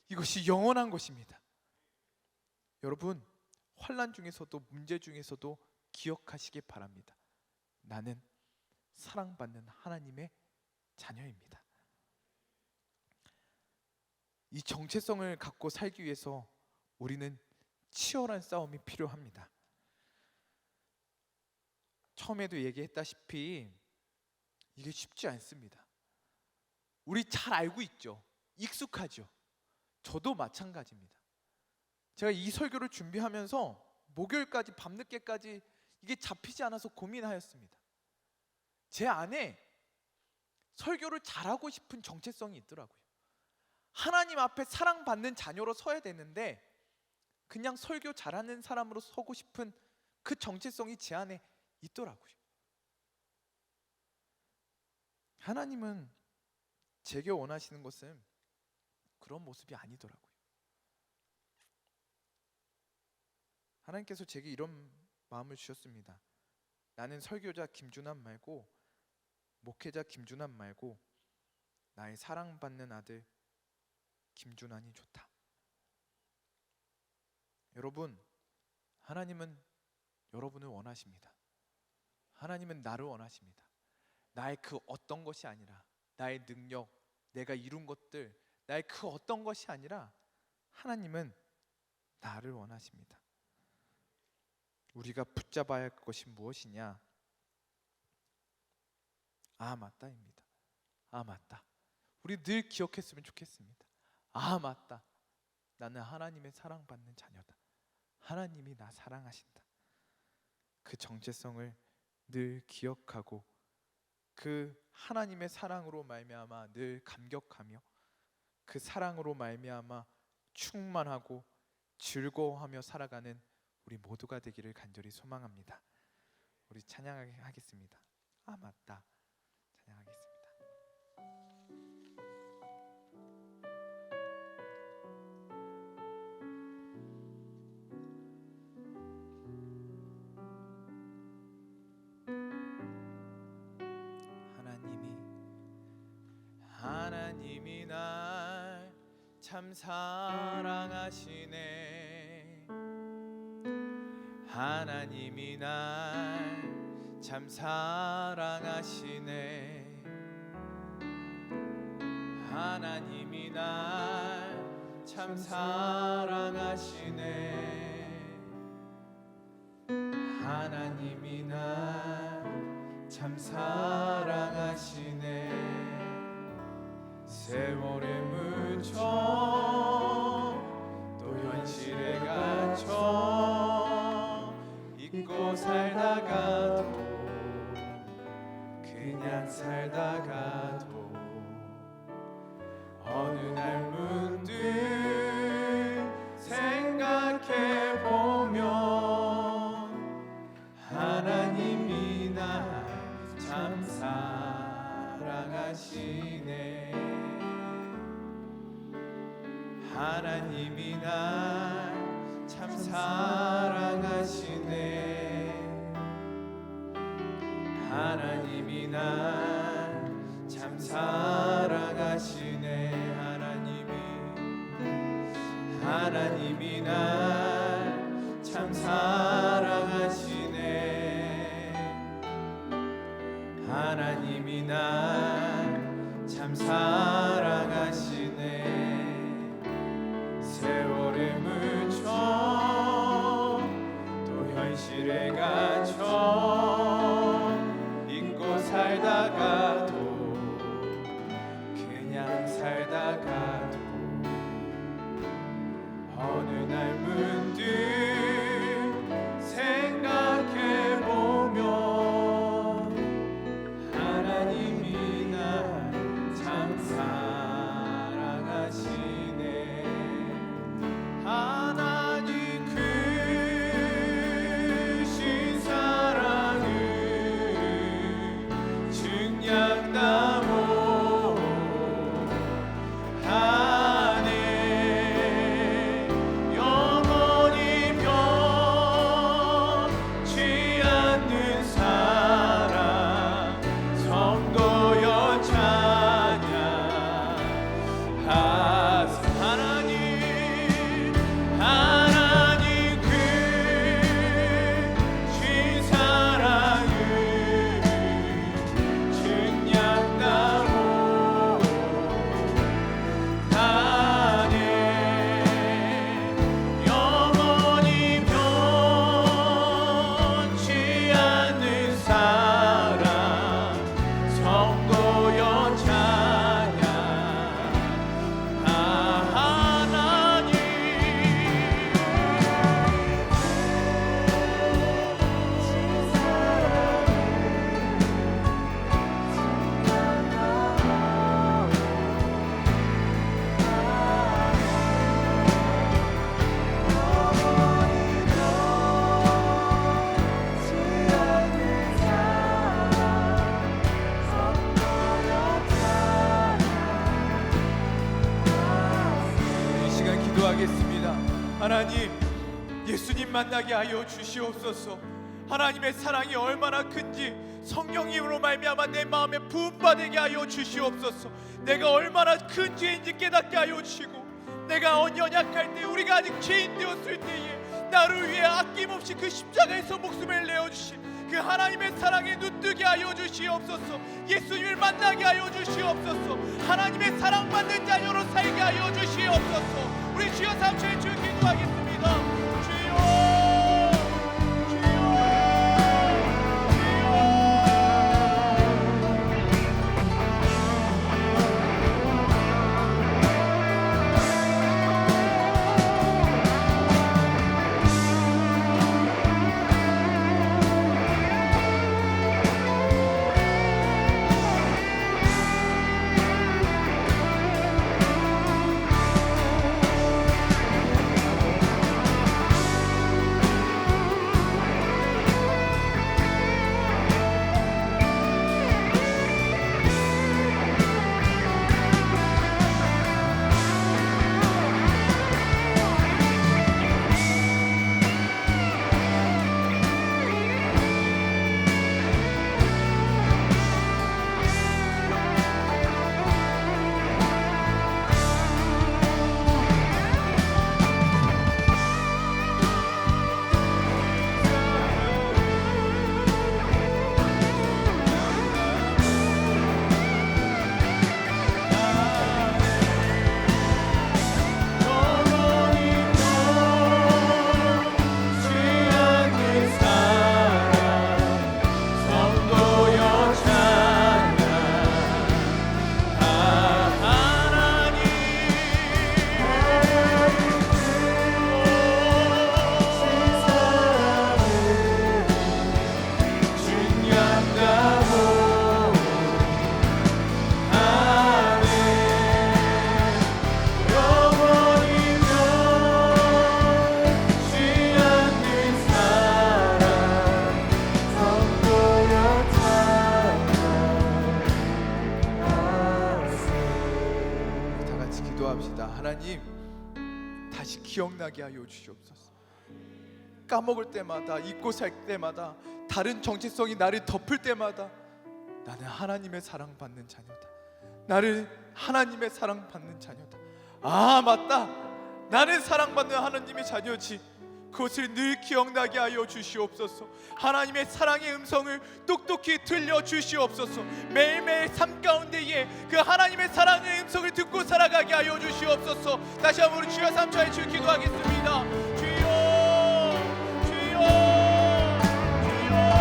이것이 영원한 것입니다. 여러분, 환난 중에서도, 문제 중에서도 기억하시기 바랍니다. 나는 사랑받는 하나님의 자녀입니다. 이 정체성을 갖고 살기 위해서 우리는 치열한 싸움이 필요합니다. 처음에도 얘기했다시피 이게 쉽지 않습니다. 우리 잘 알고 있죠. 익숙하죠. 저도 마찬가지입니다. 제가 이 설교를 준비하면서 목요일까지 밤늦게까지 이게 잡히지 않아서 고민하였습니다. 제 안에 설교를 잘하고 싶은 정체성이 있더라고요. 하나님 앞에 사랑받는 자녀로 서야 되는데 그냥 설교 잘하는 사람으로 서고 싶은 그 정체성이 제 안에 있더라고요. 하나님은 제게 원하시는 것은 그런 모습이 아니더라고요. 하나님께서 제게 이런 마음을 주셨습니다. 나는 설교자 김준환 말고, 목회자 김준환 말고 나의 사랑받는 아들 김준환이 좋다. 여러분, 하나님은 여러분을 원하십니다. 하나님은 나를 원하십니다. 나의 그 어떤 것이 아니라, 나의 능력, 내가 이룬 것들, 나의 그 어떤 것이 아니라 하나님은 나를 원하십니다. 우리가 붙잡아야 할 것이 무엇이냐? 아, 맞다입니다. 아, 맞다. 우리 늘 기억했으면 좋겠습니다. 아, 맞다. 나는 하나님의 사랑받는 자녀다. 하나님이 나 사랑하신다. 그 정체성을 늘 기억하고 그 하나님의 사랑으로 말미암아 늘 감격하며 그 사랑으로 말미암아 충만하고 즐거워하며 살아가는 우리 모두가 되기를 간절히 소망합니다. 우리 찬양하겠습니다. 아, 맞다. 찬양하겠습니다. 참 사랑하시네. 하나님이 날 참 사랑하시네. 하나님이 날 참 사랑하시네. 하나님이 날 참 사랑하시네. 세월에 묻혀 또 현실에 갇혀 잊고 살다가도 그냥 살다가도 어느 날 문득 생각해 보면 하나님이 날 참 사랑하시네. 하나님이 날 참 사랑하시네. 하나님이 날 참 사랑하시네. 하나님이 날 참 사랑하시네. 하나님이 날 참 사랑하시네. 세월에 묻혀 또 현실에 갇혀 잊고 살다가도 그냥 살다가도 어느 날 문득 생각해 보면 하나님이 날 참 사랑하시네. 하나님 크신 사랑을 증량나무 하네. 영원히 변치 않는 사랑 성도여 찬양하세. 하나님 크신 사랑을 증량나무 하네. 영원히 변치 않는 사랑 성도여 찬양. 하나님 이 시간 기도하겠습니다. 하나님, 예수님 만나게 하여 주시옵소서. 하나님의 사랑이 얼마나 큰지 성령님으로 말미암아 내 마음에 부음받게 하여 주시옵소서. 내가 얼마나 큰 죄인지 깨닫게 하여 주시고, 내가 연약할 때, 우리가 아직 죄인 되었을 때에 나를 위해 아낌없이 그 십자가에서 목숨을 내어주신 그 하나님의 사랑에 눈뜨게 하여 주시옵소서. 예수님을 만나게 하여 주시옵소서. 하나님의 사랑받는 자녀로 살게 하여 주시옵소서. 우리 주여 삼천의 주 기도하겠습니다. 주여, 주여, 기도합시다. 하나님, 다시 기억나게 하여 주시옵소서. 까먹을 때마다, 잊고 살 때마다, 다른 정체성이 나를 덮을 때마다 나는 하나님의 사랑받는 자녀다. 나를 하나님의 사랑받는 자녀다. 아, 맞다, 나는 사랑받는 하나님의 자녀지. 그것을 늘 기억나게 하여 주시옵소서. 하나님의 사랑의 음성을 똑똑히 들려주시옵소서. 매일매일 삶 가운데에 그 하나님의 사랑의 음성을 듣고 살아가게 하여 주시옵소서. 다시 한번 우리 주여 삼차에 주 기도하겠습니다. 주여, 주여, 주여.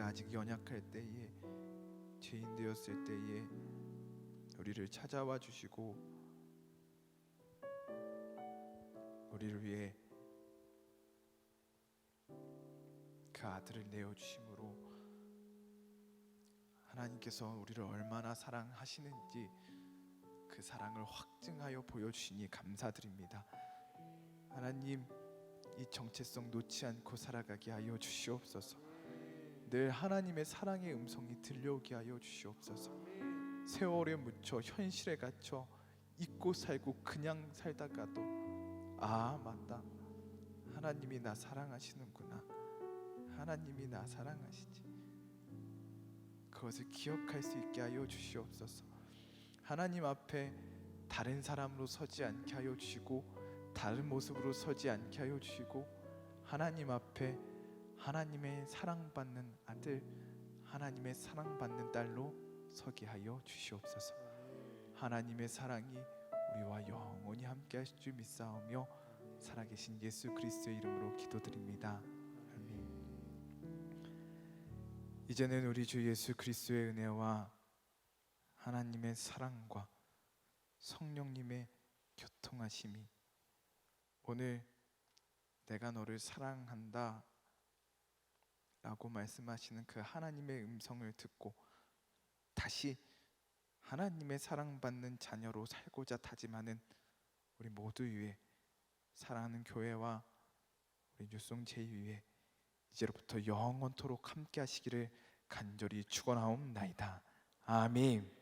아직 연약할 때에, 죄인 되었을 때에 우리를 찾아와 주시고 우리를 위해 그 아들을 내어 주심으로 하나님께서 우리를 얼마나 사랑하시는지 그 사랑을 확증하여 보여주시니 감사드립니다. 하나님, 이 정체성 놓지 않고 살아가게 하여 주시옵소서. 늘 하나님의 사랑의 음성이 들려오게 하여 주시옵소서. 세월에 묻혀 현실에 갇혀 잊고 살고 그냥 살다가도 아, 맞다, 하나님이 나 사랑하시는구나, 하나님이 나 사랑하시지, 그것을 기억할 수 있게 하여 주시옵소서. 하나님 앞에 다른 사람으로 서지 않게 하여 주시고 다른 모습으로 서지 않게 하여 주시고 하나님 앞에 하나님의 사랑받는 아들, 하나님의 사랑받는 딸로 서게 하여 주시옵소서. 하나님의 사랑이 우리와 영원히 함께 하실 줄 믿사오며 살아계신 예수 그리스도의 이름으로 기도드립니다. 아멘. 이제는 우리 주 예수 그리스도의 은혜와 하나님의 사랑과 성령님의 교통하심이 오늘 내가 너를 사랑한다 라고 말씀하시는 그 하나님의 음성을 듣고 다시 하나님의 사랑받는 자녀로 살고자 다짐하는 우리 모두 위해, 사랑하는 교회와 우리 뉴송 제2회 이제로부터 영원토록 함께 하시기를 간절히 축원하옵나이다. 아멘.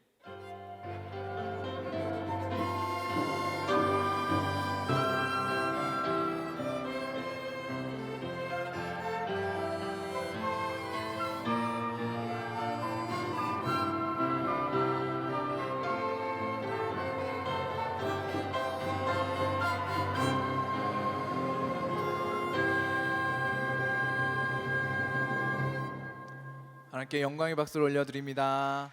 하나님께 영광의 박수를 올려드립니다.